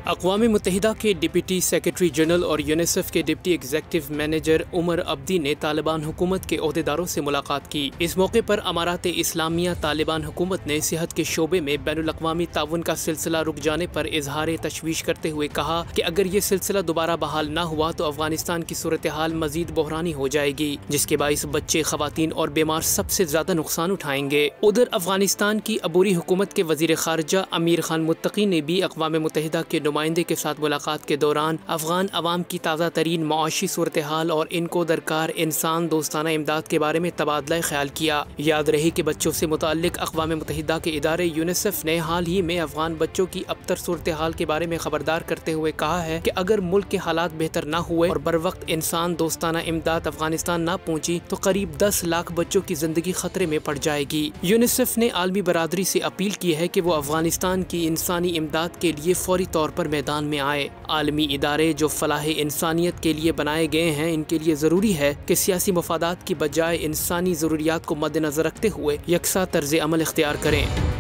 अक़वाम मुत्तहिदा के deputy secretary general और UNICEF के डिप्टी एग्जीक्यूटिव मैनेजर उमर अब्दी ने तालिबान हुकूमत के ओहदेदारों से मुलाकात की। इस मौके पर अमारात इस्लामिया तालिबान हुकूमत ने सेहत के शोबे में बैनुल-अक़वामी ताउन का सिलसिला रुक जाने पर इजहार तशवीश करते हुए कहा कि अगर ये सिलसिला दोबारा बहाल न हुआ तो अफगानिस्तान की सूरत हाल मजीद बहरानी हो जाएगी, जिसके बाइस बच्चे, खवातीन और बीमार सबसे ज्यादा नुकसान उठाएंगे। उधर अफगानिस्तान की अबूरी हुकूमत के वजीर खारजा अमीर खान मुत्तकी ने भी अक़वाम मुत्तहिदा के नुमाइंदे के साथ मुलाकात के दौरान अफगान अवाम की ताज़ा तरीन मुआशी सूरत हाल और इनको दरकार इंसान दोस्ताना इमदाद के बारे में तबादला ख्याल किया। याद रहे कि बच्चों से मुताल्लिक अक़वाम मुत्तहिदा के इदारे यूनिसेफ ने हाल ही में अफगान बच्चों की अबतर सूरत हाल के बारे में खबरदार करते हुए कहा है कि अगर मुल्क के हालात बेहतर न हुए और बर वक्त इंसान दोस्ताना इमदाद अफगानिस्तान न पहुँची तो करीब 10 लाख बच्चों की जिंदगी खतरे में पड़ जाएगी। यूनिसेफ ने आलमी बरादरी से अपील की है कि वो अफगानिस्तान की इंसानी इमदाद के लिए फौरी तौर पर मैदान में आए। आलमी इदारे जो फलाह इंसानियत के लिए बनाए गए हैं, इनके लिए ज़रूरी है कि सियासी मफादात की बजाय इंसानी ज़रूरियात को मद्देनज़र रखते हुए यकसा तर्ज अमल इख्तियार करें।